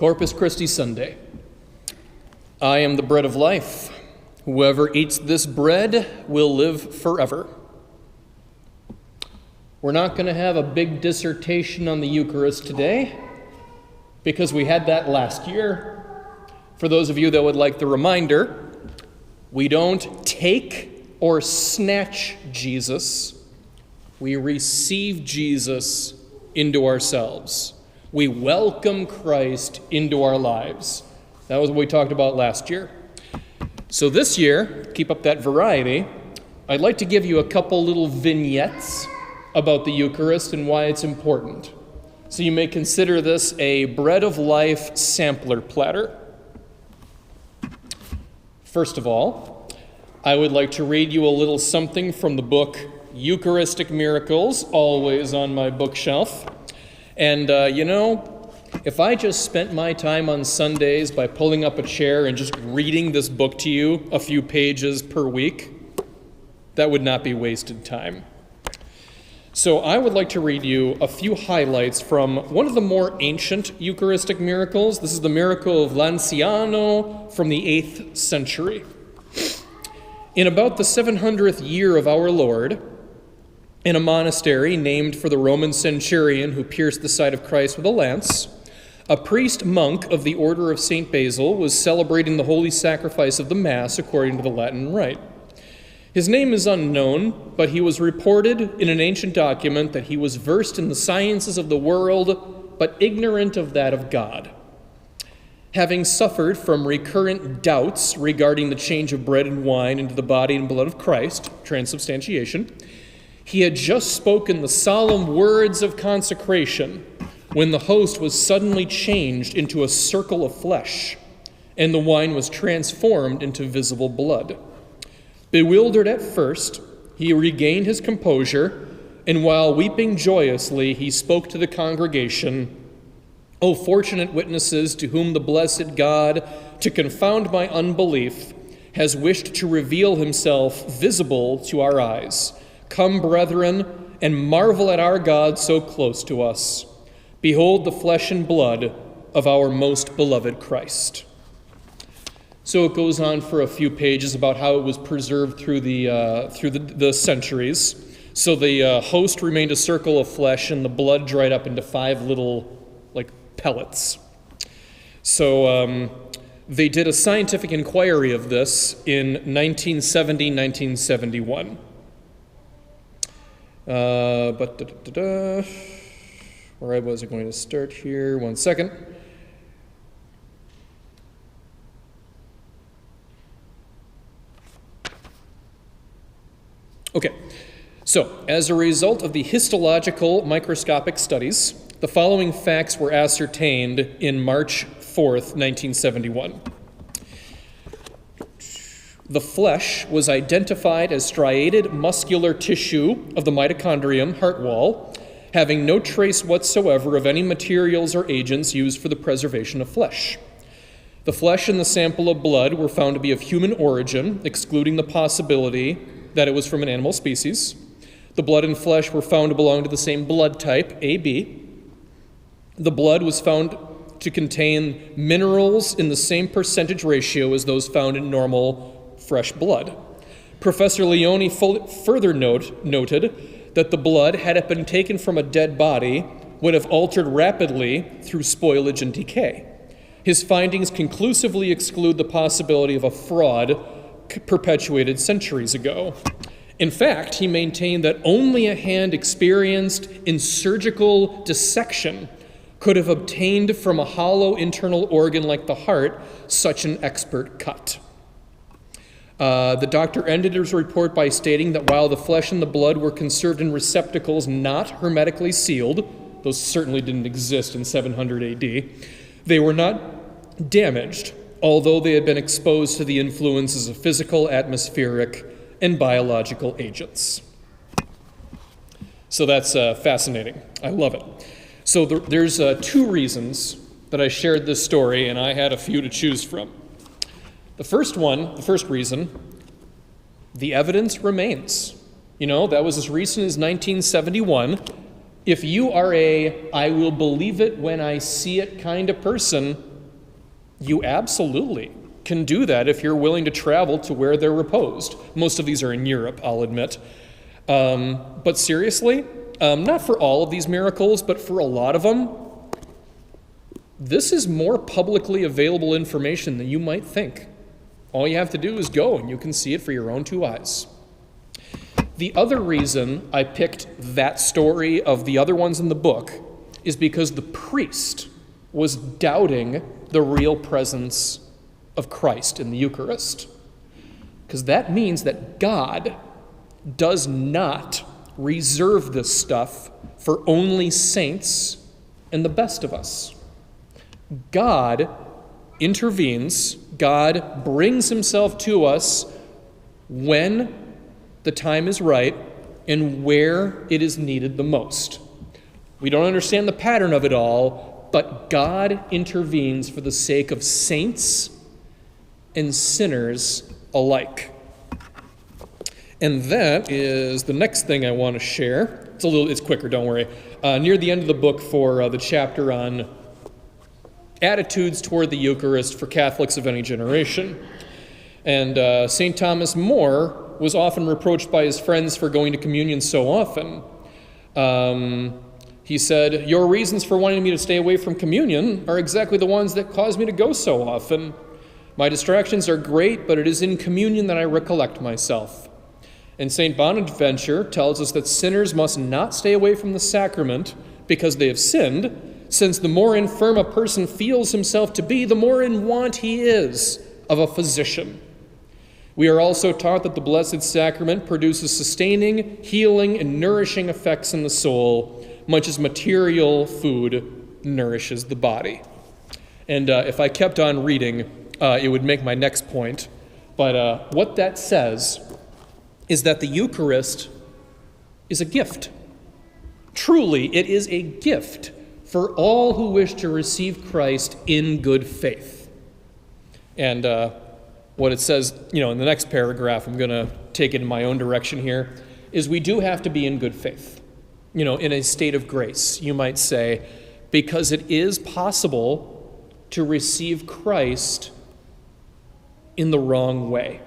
Corpus Christi Sunday. I am the bread of life. Whoever eats this bread will live forever. We're not going to have a big dissertation on the Eucharist today because we had that last year. For those of you that would like the reminder, we don't take or snatch Jesus. We receive Jesus into ourselves. We welcome Christ into our lives. That was what we talked about last year. So this year, keep up that variety, I'd like to give you a couple little vignettes about the Eucharist and why it's important. So you may consider this a bread of life sampler platter. First of all, I would like to read you a little something from the book Eucharistic Miracles, always on my bookshelf. And if I just spent my time on Sundays by pulling up a chair and just reading this book to you a few pages per week, that would not be wasted time. So I would like to read you a few highlights from one of the more ancient Eucharistic miracles. This is the miracle of Lanciano from the 8th century. In about the 700th year of our Lord, in a monastery named for the Roman centurion who pierced the side of Christ with a lance, a priest monk of the order of St. Basil was celebrating the holy sacrifice of the Mass according to the Latin rite. His name is unknown, but he was reported in an ancient document that he was versed in the sciences of the world, but ignorant of that of God. Having suffered from recurrent doubts regarding the change of bread and wine into the body and blood of Christ, transubstantiation, he had just spoken the solemn words of consecration when the host was suddenly changed into a circle of flesh, and the wine was transformed into visible blood. Bewildered at first, he regained his composure, and while weeping joyously, he spoke to the congregation, "O fortunate witnesses, to whom the blessed God, to confound my unbelief, has wished to reveal himself visible to our eyes. Come, brethren, and marvel at our God so close to us. Behold the flesh and blood of our most beloved Christ." So it goes on for a few pages about how it was preserved through the centuries. So the host remained a circle of flesh, and the blood dried up into 5 little, pellets. So they did a scientific inquiry of this in 1970-1971. Where was I going to start here? 1 second. Okay, so as a result of the histological microscopic studies, the following facts were ascertained in March 4th, 1971. The flesh was identified as striated muscular tissue of the mitochondrium heart wall, having no trace whatsoever of any materials or agents used for the preservation of flesh. The flesh in the sample of blood were found to be of human origin, excluding the possibility that it was from an animal species. The blood and flesh were found to belong to the same blood type, AB. The blood was found to contain minerals in the same percentage ratio as those found in normal fresh blood. Professor Leone further noted that the blood, had it been taken from a dead body, would have altered rapidly through spoilage and decay. His findings conclusively exclude the possibility of a fraud perpetuated centuries ago. In fact, he maintained that only a hand experienced in surgical dissection could have obtained from a hollow internal organ like the heart such an expert cut. The doctor ended his report by stating that while the flesh and the blood were conserved in receptacles not hermetically sealed, those certainly didn't exist in 700 AD, they were not damaged, although they had been exposed to the influences of physical, atmospheric, and biological agents. So that's fascinating. I love it. So there's 2 reasons that I shared this story, and I had a few to choose from. The first reason, the evidence remains. That was as recent as 1971. If you are I will believe it when I see it kind of person, You absolutely can do that if you're willing to travel to where they're reposed. Most of these are in Europe, I'll admit. But seriously, not for all of these miracles, but for a lot of them, this is more publicly available information than you might think. All you have to do is go, and you can see it for your own two eyes. The other reason I picked that story of the other ones in the book is because the priest was doubting the real presence of Christ in the Eucharist. Because that means that God does not reserve this stuff for only saints and the best of us. God intervenes, God brings himself to us when the time is right and where it is needed the most. We don't understand the pattern of it all, but God intervenes for the sake of saints and sinners alike. And that is the next thing I want to share. It's quicker, don't worry. Near the end of the book for the chapter on attitudes toward the Eucharist for Catholics of any generation. And St. Thomas More was often reproached by his friends for going to communion so often. He said, "Your reasons for wanting me to stay away from communion are exactly the ones that cause me to go so often. My distractions are great, but it is in communion that I recollect myself." And St. Bonaventure tells us that sinners must not stay away from the sacrament because they have sinned, since the more infirm a person feels himself to be, the more in want he is of a physician. We are also taught that the Blessed Sacrament produces sustaining, healing, and nourishing effects in the soul, much as material food nourishes the body. And if I kept on reading, it would make my next point. But what that says is that the Eucharist is a gift. Truly, it is a gift for all who wish to receive Christ in good faith. And what it says, in the next paragraph, I'm going to take it in my own direction here, is we do have to be in good faith, in a state of grace, you might say, because it is possible to receive Christ in the wrong way.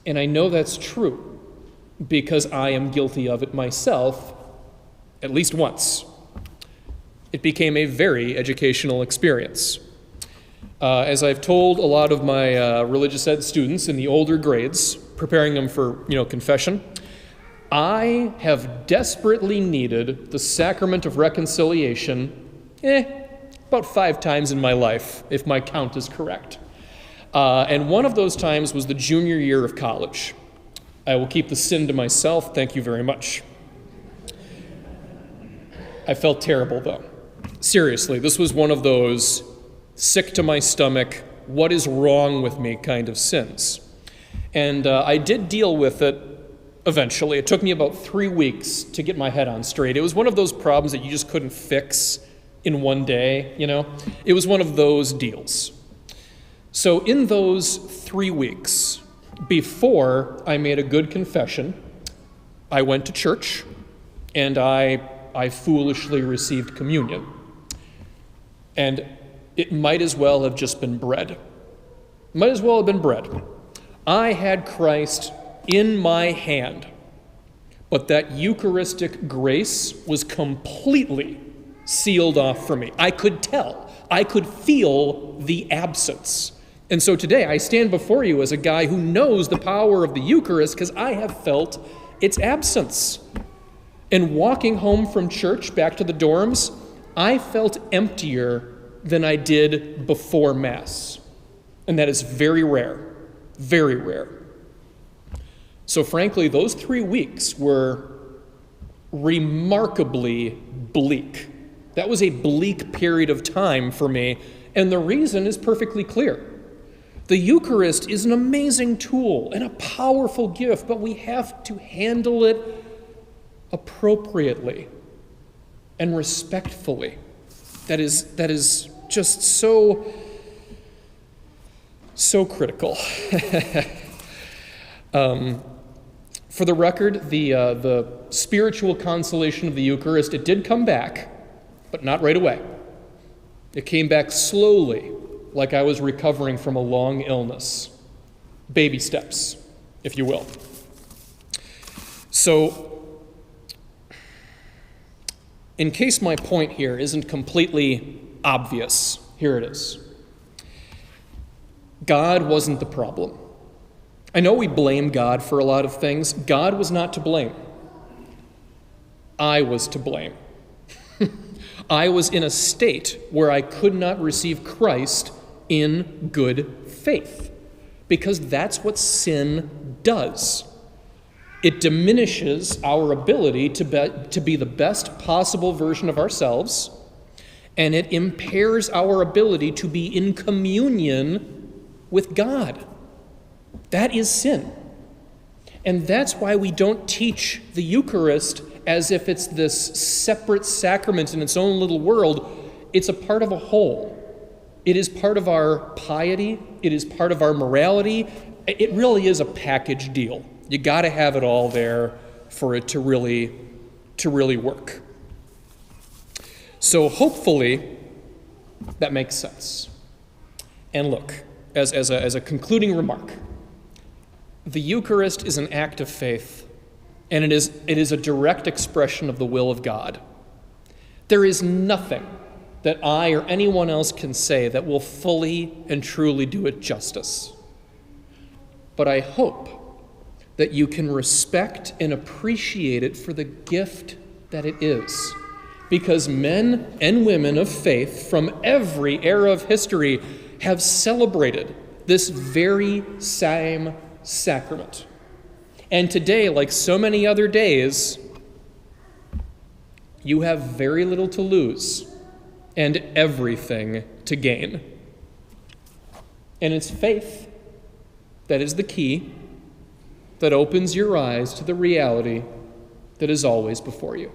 And I know that's true because I am guilty of it myself, at least once. It became a very educational experience. As I've told a lot of my religious ed students in the older grades, preparing them for, confession, I have desperately needed the sacrament of reconciliation, about 5 times in my life, if my count is correct. And one of those times was the junior year of college. I will keep the sin to myself, thank you very much. I felt terrible, though. Seriously, this was one of those sick to my stomach, what is wrong with me kind of sins. And I did deal with it eventually. It took me about 3 weeks to get my head on straight. It was one of those problems that you just couldn't fix in one day, It was one of those deals. So in those 3 weeks, before I made a good confession, I went to church and I foolishly received communion. And it might as well have just been bread. Might as well have been bread. I had Christ in my hand, but that Eucharistic grace was completely sealed off for me. I could tell. I could feel the absence. And so today I stand before you as a guy who knows the power of the Eucharist because I have felt its absence. And walking home from church back to the dorms, I felt emptier than I did before Mass. And that is very rare, very rare. So frankly, those 3 weeks were remarkably bleak. That was a bleak period of time for me, and the reason is perfectly clear. The Eucharist is an amazing tool and a powerful gift, but we have to handle it appropriately and respectfully. That is just so critical. For the record, the spiritual consolation of the Eucharist, it did come back, but not right away. It came back slowly like I was recovering from a long illness. Baby steps, if you will. So, in case my point here isn't completely obvious, here it is. God wasn't the problem. I know we blame God for a lot of things. God was not to blame. I was to blame. I was in a state where I could not receive Christ in good faith, because that's what sin does. It diminishes our ability to be the best possible version of ourselves, and it impairs our ability to be in communion with God. That is sin. And that's why we don't teach the Eucharist as if it's this separate sacrament in its own little world. It's a part of a whole. It is part of our piety. It is part of our morality. It really is a package deal. You got to have it all there for it to really work. So hopefully that makes sense. And look, as a concluding remark, the Eucharist is an act of faith, and it is a direct expression of the will of God. There is nothing that I or anyone else can say that will fully and truly do it justice. But I hope that you can respect and appreciate it for the gift that it is. Because men and women of faith from every era of history have celebrated this very same sacrament. And today, like so many other days, you have very little to lose and everything to gain. And it's faith that is the key that opens your eyes to the reality that is always before you.